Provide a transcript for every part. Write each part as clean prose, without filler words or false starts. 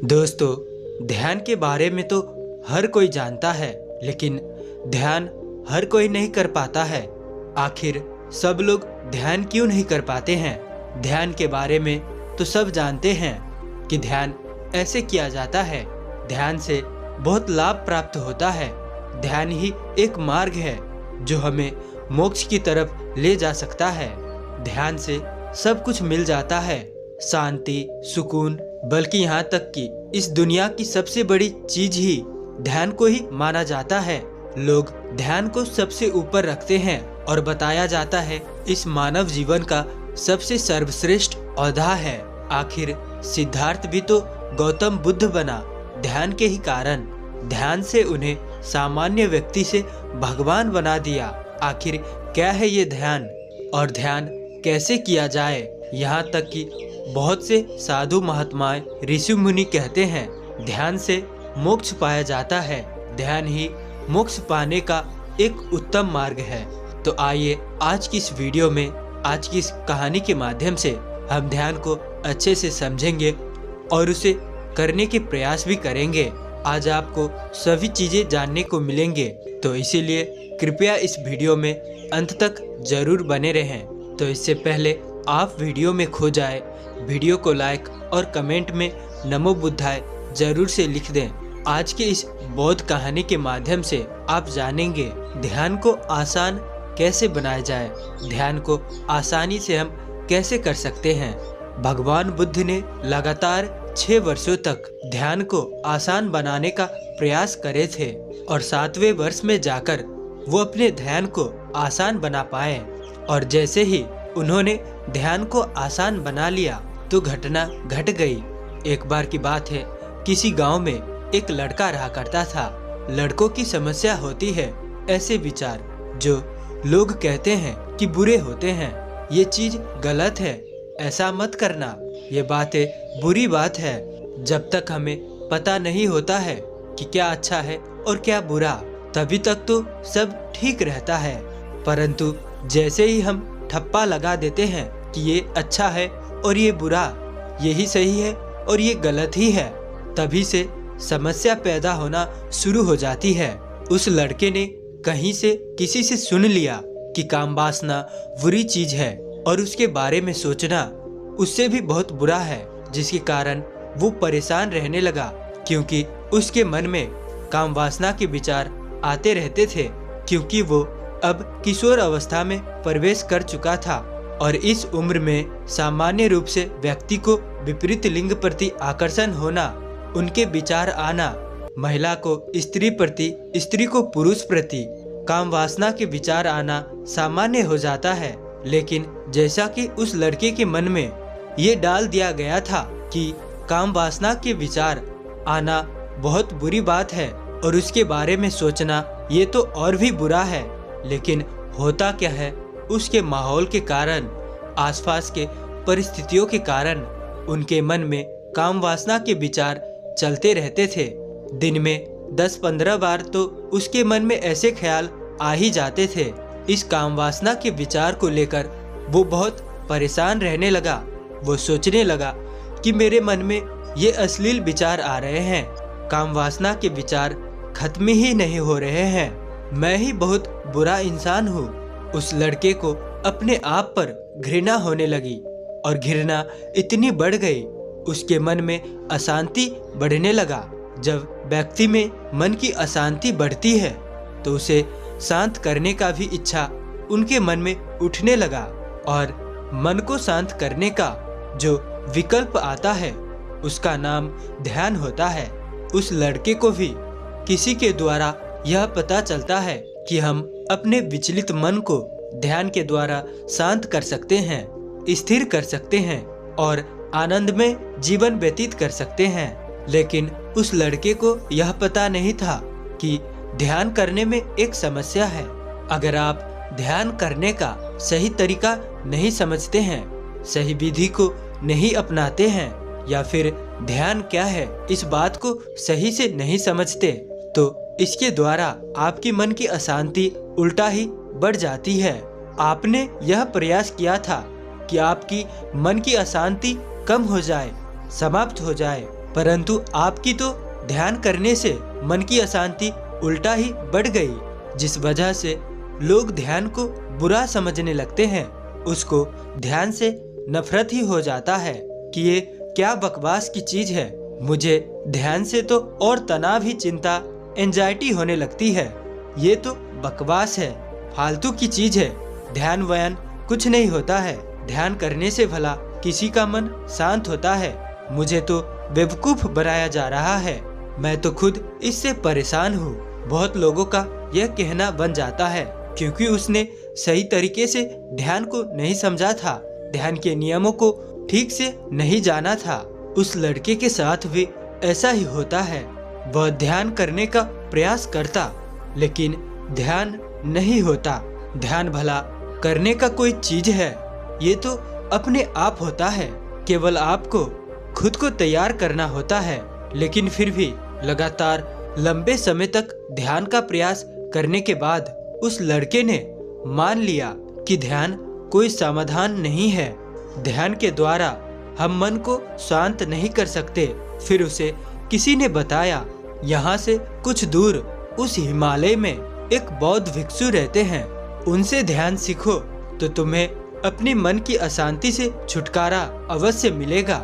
दोस्तों, ध्यान के बारे में तो हर कोई जानता है, लेकिन ध्यान हर कोई नहीं कर पाता है। आखिर सब लोग ध्यान क्यों नहीं कर पाते हैं? ध्यान के बारे में तो सब जानते हैं कि ध्यान ऐसे किया जाता है। ध्यान से बहुत लाभ प्राप्त होता है। ध्यान ही एक मार्ग है जो हमें मोक्ष की तरफ ले जा सकता है। ध्यान से सब कुछ मिल जाता है, शांति, सुकून, बल्कि यहाँ तक कि इस दुनिया की सबसे बड़ी चीज ही ध्यान को ही माना जाता है। लोग ध्यान को सबसे ऊपर रखते हैं और बताया जाता है इस मानव जीवन का सबसे सर्वश्रेष्ठ औधा है। आखिर सिद्धार्थ भी तो गौतम बुद्ध बना ध्यान के ही कारण। ध्यान से उन्हें सामान्य व्यक्ति से भगवान बना दिया। आखिर क्या है ये ध्यान और ध्यान कैसे किया जाए? यहाँ तक कि बहुत से साधु महात्माएं, ऋषि मुनि कहते हैं ध्यान से मोक्ष पाया जाता है। ध्यान ही मोक्ष पाने का एक उत्तम मार्ग है। तो आइए आज की इस वीडियो में, आज की इस कहानी के माध्यम से हम ध्यान को अच्छे से समझेंगे और उसे करने के प्रयास भी करेंगे। आज आपको सभी चीजें जानने को मिलेंगे, तो इसीलिए कृपया इस वीडियो में अंत तक जरूर बने रहें। तो इससे पहले आप वीडियो में खो जाए, वीडियो को लाइक और कमेंट में नमो बुद्धाय जरूर से लिख दें। आज के इस बौद्ध कहानी के माध्यम से आप जानेंगे ध्यान को आसान कैसे बनाया जाए, ध्यान को आसानी से हम कैसे कर सकते हैं। भगवान बुद्ध ने लगातार 6 वर्षों तक ध्यान को आसान बनाने का प्रयास करे थे और 7वें वर्ष में जाकर वो अपने ध्यान को आसान बना पाए। और जैसे ही उन्होंने ध्यान को आसान बना लिया तो घटना घट गई। एक बार की बात है, किसी गांव में एक लड़का रहा करता था। लड़कों की समस्या होती है ऐसे विचार जो लोग कहते हैं कि बुरे होते हैं। ये चीज गलत है, ऐसा मत करना, ये बातें बुरी बात है। जब तक हमें पता नहीं होता है कि क्या अच्छा है और क्या बुरा, तभी तक तो सब ठीक रहता है। परंतु जैसे ही हम ठप्पा लगा देते हैं कि ये अच्छा है और ये बुरा, यही सही है और ये गलत ही है, तभी से समस्या पैदा होना शुरू हो जाती है। उस लड़के ने कहीं से किसी से सुन लिया कि काम वासना बुरी चीज है और उसके बारे में सोचना उससे भी बहुत बुरा है, जिसके कारण वो परेशान रहने लगा, क्योंकि उसके मन में काम वासना के विचार आते रहते थे। क्योंकि वो अब किशोर अवस्था में प्रवेश कर चुका था और इस उम्र में सामान्य रूप से व्यक्ति को विपरीत लिंग प्रति आकर्षण होना, उनके विचार आना, महिला को स्त्री प्रति, स्त्री को पुरुष प्रति काम वासना के विचार आना सामान्य हो जाता है। लेकिन जैसा कि उस लड़के के मन में ये डाल दिया गया था कि काम वासना के विचार आना बहुत बुरी बात है और उसके बारे में सोचना ये तो और भी बुरा है। लेकिन होता क्या है, उसके माहौल के कारण, आसपास के परिस्थितियों के कारण उनके मन में काम वासना के विचार चलते रहते थे। दिन में 10-15 बार तो उसके मन में ऐसे ख्याल आ ही जाते थे। इस काम वासना के विचार को लेकर वो बहुत परेशान रहने लगा। वो सोचने लगा कि मेरे मन में ये अश्लील विचार आ रहे हैं, काम वासना के विचार खत्म ही नहीं हो रहे हैं, मैं ही बहुत बुरा इंसान हूँ। उस लड़के को अपने आप पर घृणा होने लगी और घृणा इतनी बढ़ गई, उसके मन में अशांति बढ़ने लगा। जब व्यक्ति में मन की अशांति बढ़ती है तो उसे शांत करने का भी इच्छा उनके मन में उठने लगा और मन को शांत करने का जो विकल्प आता है उसका नाम ध्यान होता है। उस लड़के को भी किसी के द्वारा यह पता चलता है कि हम अपने विचलित मन को ध्यान के द्वारा शांत कर सकते हैं, स्थिर कर सकते हैं और आनंद में जीवन व्यतीत कर सकते हैं। लेकिन उस लड़के को यह पता नहीं था कि ध्यान करने में एक समस्या है। अगर आप ध्यान करने का सही तरीका नहीं समझते हैं, सही विधि को नहीं अपनाते हैं या फिर ध्यान क्या है इस बात को सही से नहीं समझते, तो इसके द्वारा आपकी मन की अशांति उल्टा ही बढ़ जाती है। आपने यह प्रयास किया था कि आपकी मन की अशांति कम हो जाए, समाप्त हो जाए, परंतु आपकी तो ध्यान करने से मन की अशांति उल्टा ही बढ़ गई, जिस वजह से लोग ध्यान को बुरा समझने लगते हैं। उसको ध्यान से नफरत ही हो जाता है कि ये क्या बकवास की चीज है। मुझे ध्यान से तो और तनाव ही, चिंता, एंजाइटी होने लगती है। ये तो बकवास है, फालतू की चीज है। ध्यान वयान कुछ नहीं होता है। ध्यान करने से भला किसी का मन शांत होता है। मुझे तो बेवकूफ बनाया जा रहा है। मैं तो खुद इससे परेशान हूँ। बहुत लोगों का यह कहना बन जाता है क्योंकि उसने सही तरीके से ध्यान को नहीं समझा था, ध्यान के नियमों को ठीक से नहीं जाना था। उस लड़के के साथ भी ऐसा ही होता है। वह ध्यान करने का प्रयास करता लेकिन ध्यान नहीं होता। ध्यान भला करने का कोई चीज है? ये तो अपने आप होता है। केवल आपको खुद को तैयार करना होता है। लेकिन फिर भी लगातार लंबे समय तक ध्यान का प्रयास करने के बाद उस लड़के ने मान लिया कि ध्यान कोई समाधान नहीं है। ध्यान के द्वारा हम मन को शांत नहीं कर सकते। फिर उसे किसी ने बताया, यहाँ से कुछ दूर उस हिमालय में एक बौद्ध भिक्षु रहते हैं, उनसे ध्यान सीखो तो तुम्हें अपनी मन की अशांति से छुटकारा अवश्य मिलेगा।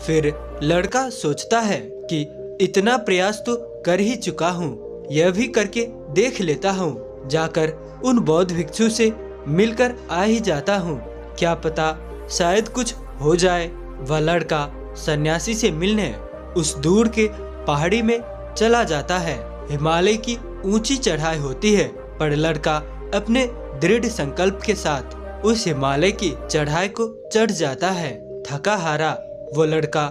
फिर लड़का सोचता है कि इतना प्रयास तो कर ही चुका हूँ, यह भी करके देख लेता हूँ। जाकर उन बौद्ध भिक्षु से मिलकर आ ही जाता हूँ, क्या पता शायद कुछ हो जाए। वह लड़का सन्यासी से मिलने उस दूर के पहाड़ी में चला जाता है। हिमालय की ऊंची चढ़ाई होती है, पर लड़का अपने दृढ़ संकल्प के साथ उस हिमालय की चढ़ाई को चढ़ जाता है। थका हारा वो लड़का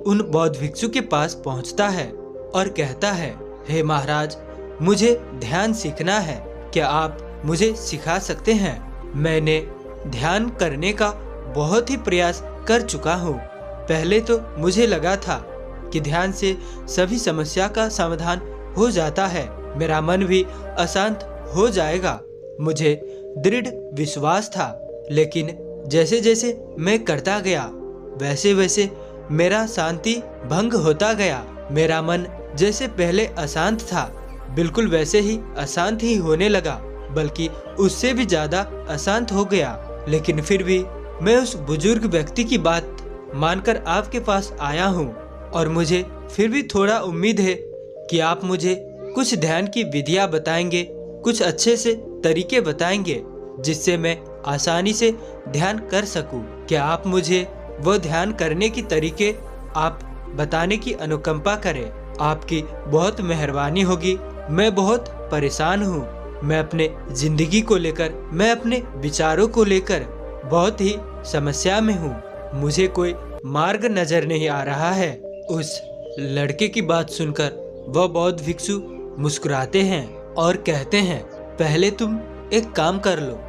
उन बौद्ध भिक्षु के पास पहुंचता है और कहता है, हे महाराज, मुझे ध्यान सीखना है, क्या आप मुझे सिखा सकते हैं? मैंने ध्यान करने का बहुत ही प्रयास कर चुका हूँ। पहले तो मुझे लगा था कि ध्यान से सभी समस्या का समाधान हो जाता है, मेरा मन भी अशांत हो जाएगा। मुझे दृढ़ विश्वास था, लेकिन जैसे जैसे मैं करता गया वैसे वैसे मेरा शांति भंग होता गया। मेरा मन जैसे पहले अशांत था, बिल्कुल वैसे ही अशांत ही होने लगा, बल्कि उससे भी ज्यादा अशांत हो गया। लेकिन फिर भी मैं उस बुजुर्ग व्यक्ति की बात मानकर आपके पास आया हूँ और मुझे फिर भी थोड़ा उम्मीद है कि आप मुझे कुछ ध्यान की विधियाँ बताएंगे, कुछ अच्छे से तरीके बताएंगे जिससे मैं आसानी से ध्यान कर सकूं। क्या आप मुझे वो ध्यान करने की तरीके आप बताने की अनुकंपा करें? आपकी बहुत मेहरबानी होगी। मैं बहुत परेशान हूँ। मैं अपने जिंदगी को लेकर, मैं अपने विचारों को लेकर बहुत ही समस्या में हूँ। मुझे कोई मार्ग नजर नहीं आ रहा है। उस लड़के की बात सुनकर वह बौद्ध भिक्षु मुस्कुराते हैं और कहते हैं, पहले तुम एक काम कर लो,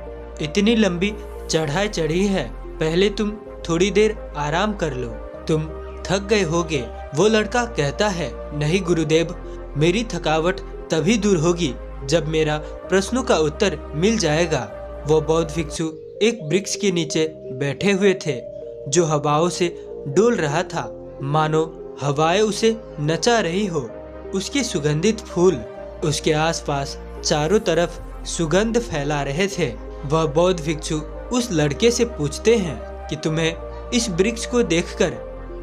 इतनी लंबी चढ़ाई चढ़ी है, पहले तुम थोड़ी देर आराम कर लो, तुम थक गए होगे। वो लड़का कहता है, नहीं गुरुदेव, मेरी थकावट तभी दूर होगी जब मेरा प्रश्नों का उत्तर मिल जाएगा। वो बौद्ध भिक्षु एक वृक्ष के नीचे बैठे हुए थे जो हवाओं से डोल रहा था, मानो हवाएं उसे नचा रही हो। उसके सुगंधित फूल उसके आसपास चारों तरफ सुगंध फैला रहे थे। वह बौद्ध भिक्षु उस लड़के से पूछते हैं कि तुम्हें इस वृक्ष को देखकर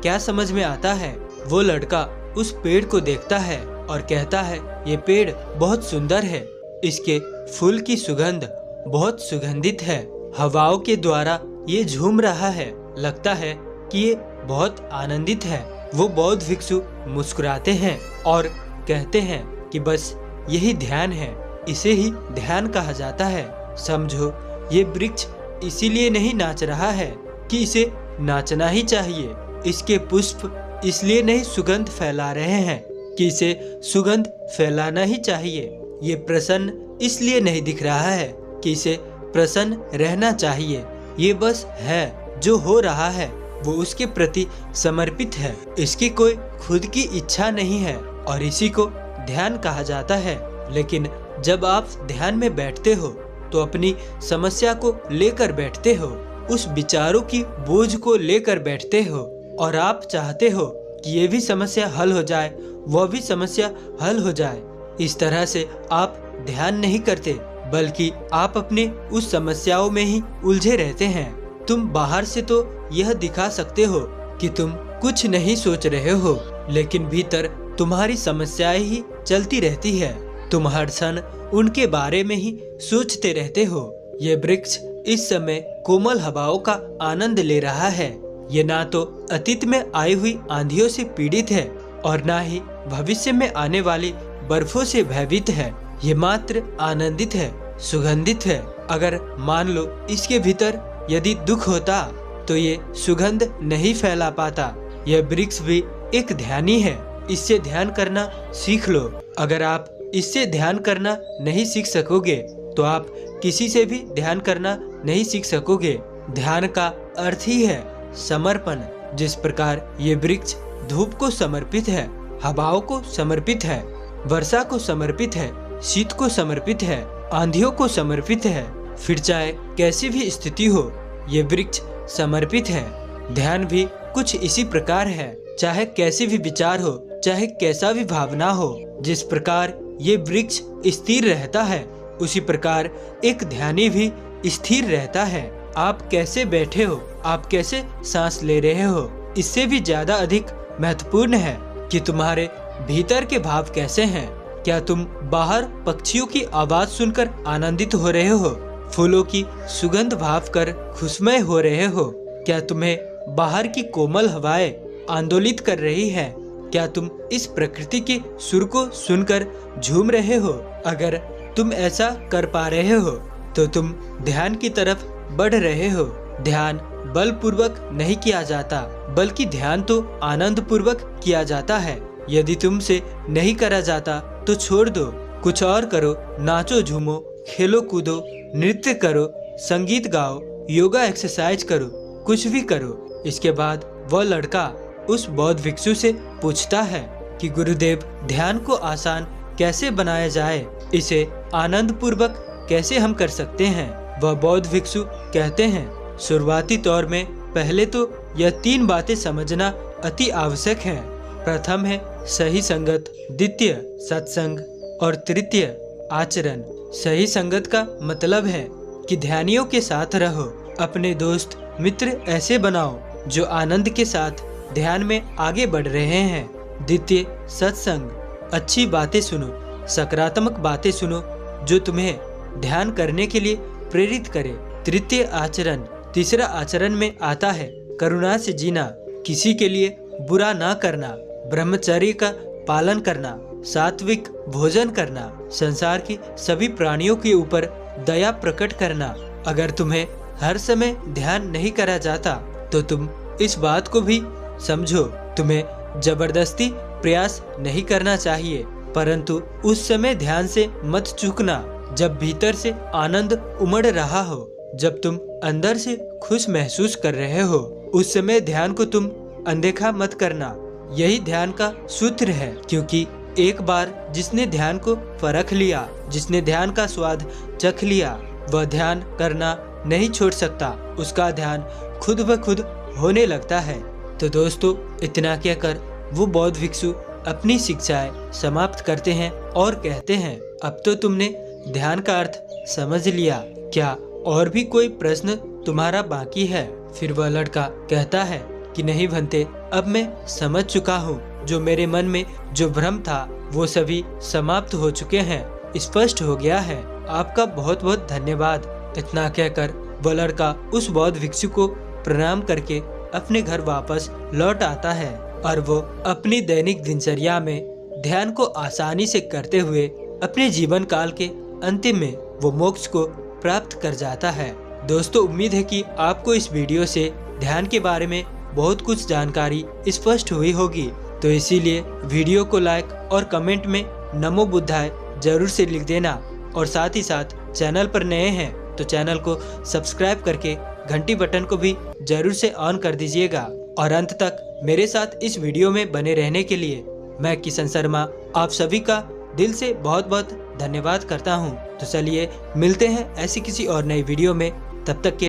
क्या समझ में आता है? वो लड़का उस पेड़ को देखता है और कहता है, ये पेड़ बहुत सुंदर है, इसके फूल की सुगंध बहुत सुगंधित है, हवाओं के द्वारा ये झूम रहा है, लगता है कि ये बहुत आनंदित है। वो बौद्ध भिक्षु मुस्कुराते हैं और कहते हैं कि बस यही ध्यान है, इसे ही ध्यान कहा जाता है। समझो, ये वृक्ष इसीलिए नहीं नाच रहा है कि इसे नाचना ही चाहिए, इसके पुष्प इसलिए नहीं सुगंध फैला रहे हैं कि इसे सुगंध फैलाना ही चाहिए, ये प्रसन्न इसलिए नहीं दिख रहा है कि इसे प्रसन्न रहना चाहिए, ये बस है, जो हो रहा है वो उसके प्रति समर्पित है, इसकी कोई खुद की इच्छा नहीं है और इसी को ध्यान कहा जाता है। लेकिन जब आप ध्यान में बैठते हो तो अपनी समस्या को लेकर बैठते हो, उस विचारों की बोझ को लेकर बैठते हो और आप चाहते हो कि ये भी समस्या हल हो जाए, वह भी समस्या हल हो जाए। इस तरह से आप ध्यान नहीं करते, बल्कि आप अपनी उस समस्याओं में ही उलझे रहते हैं। तुम बाहर से तो यह दिखा सकते हो कि तुम कुछ नहीं सोच रहे हो, लेकिन भीतर तुम्हारी समस्याएं ही चलती रहती है। तुम हर क्षण उनके बारे में ही सोचते रहते हो। ये वृक्ष इस समय कोमल हवाओं का आनंद ले रहा है। ये ना तो अतीत में आई हुई आंधियों से पीड़ित है और ना ही भविष्य में आने वाली बर्फों से भयभीत है। ये मात्र आनंदित है, सुगंधित है। अगर मान लो इसके भीतर यदि दुख होता तो ये सुगंध नहीं फैला पाता। यह वृक्ष भी एक ध्यानी है। इससे ध्यान करना सीख लो। अगर आप इससे ध्यान करना नहीं सीख सकोगे तो आप किसी से भी ध्यान करना नहीं सीख सकोगे। ध्यान का अर्थ ही है समर्पण। जिस प्रकार ये वृक्ष धूप को समर्पित है, हवाओं को समर्पित है, वर्षा को समर्पित है, शीत को समर्पित है, आंधियों को समर्पित है, फिर चाहे कैसी भी स्थिति हो, ये वृक्ष समर्पित है। ध्यान भी कुछ इसी प्रकार है। चाहे कैसे भी विचार हो, चाहे कैसा भी भावना हो, जिस प्रकार ये वृक्ष स्थिर रहता है, उसी प्रकार एक ध्यानी भी स्थिर रहता है। आप कैसे बैठे हो, आप कैसे सांस ले रहे हो, इससे भी ज्यादा अधिक महत्वपूर्ण है कि तुम्हारे भीतर के भाव कैसे हैं। क्या तुम बाहर पक्षियों की आवाज सुनकर आनंदित हो रहे हो, फूलों की सुगंध भाव कर खुशमय हो रहे हो? क्या तुम्हें बाहर की कोमल हवाएं आंदोलित कर रही है? क्या तुम इस प्रकृति के सुर को सुनकर झूम रहे हो? अगर तुम ऐसा कर पा रहे हो तो तुम ध्यान की तरफ बढ़ रहे हो। ध्यान बलपूर्वक नहीं किया जाता, बल्कि ध्यान तो आनंद पूर्वक किया जाता है। यदि तुमसे नहीं करा जाता तो छोड़ दो, कुछ और करो। नाचो, झूमो, खेलो, कूदो, नृत्य करो, संगीत गाओ, योगा एक्सरसाइज करो, कुछ भी करो। इसके बाद वह लड़का उस बौद्ध भिक्षु से पूछता है कि गुरुदेव, ध्यान को आसान कैसे बनाया जाए, इसे आनंद पूर्वक कैसे हम कर सकते हैं? वह बौद्ध भिक्षु कहते हैं, शुरुआती तौर में पहले तो यह 3 बातें समझना अति आवश्यक है। प्रथम है सही संगत, द्वितीय सत्संग और तृतीय आचरण। सही संगत का मतलब है कि ध्यानियों के साथ रहो। अपने दोस्त मित्र ऐसे बनाओ जो आनंद के साथ ध्यान में आगे बढ़ रहे हैं। द्वितीय सत्संग, अच्छी बातें सुनो, सकारात्मक बातें सुनो जो तुम्हें ध्यान करने के लिए प्रेरित करे। तृतीय आचरण, तीसरा आचरण में आता है करुणा से जीना, किसी के लिए बुरा ना करना, ब्रह्मचर्य का पालन करना, सात्विक भोजन करना, संसार की सभी प्राणियों के ऊपर दया प्रकट करना। अगर तुम्हें हर समय ध्यान नहीं करा जाता तो तुम इस बात को भी समझो, तुम्हें जबरदस्ती प्रयास नहीं करना चाहिए, परंतु उस समय ध्यान से मत चूकना जब भीतर से आनंद उमड़ रहा हो, जब तुम अंदर से खुश महसूस कर रहे हो। उस समय ध्यान को तुम अनदेखा मत करना। यही ध्यान का सूत्र है, क्योंकि एक बार जिसने ध्यान को परख लिया, जिसने ध्यान का स्वाद चख लिया, वह ध्यान करना नहीं छोड़ सकता। उसका ध्यान खुद ब खुद होने लगता है। तो दोस्तों, इतना कहकर वो बौद्ध भिक्षु अपनी शिक्षाएं समाप्त करते हैं और कहते हैं, अब तो तुमने ध्यान का अर्थ समझ लिया, क्या और भी कोई प्रश्न तुम्हारा बाकी है? फिर वह लड़का कहता है कि नहीं भंते, अब मैं समझ चुका हूँ। जो मेरे मन में जो भ्रम था वो सभी समाप्त हो चुके हैं, स्पष्ट हो गया है। आपका बहुत बहुत धन्यवाद। इतना कहकर वह लड़का उस बौद्ध भिक्षु को प्रणाम करके अपने घर वापस लौट आता है और वो अपनी दैनिक दिनचर्या में ध्यान को आसानी से करते हुए अपने जीवन काल के अंतिम में वो मोक्ष को प्राप्त कर जाता है। दोस्तों, उम्मीद है कि आपको इस वीडियो से ध्यान के बारे में बहुत कुछ जानकारी स्पष्ट हुई होगी। तो इसीलिए वीडियो को लाइक और कमेंट में नमो बुद्धाय जरूर से लिख देना, और साथ ही साथ चैनल पर नए हैं तो चैनल को सब्सक्राइब करके घंटी बटन को भी जरूर से ऑन कर दीजिएगा। और अंत तक मेरे साथ इस वीडियो में बने रहने के लिए मैं किशन शर्मा आप सभी का दिल से बहुत बहुत धन्यवाद करता हूँ। तो चलिए मिलते हैं ऐसी किसी और नई वीडियो में, तब तक के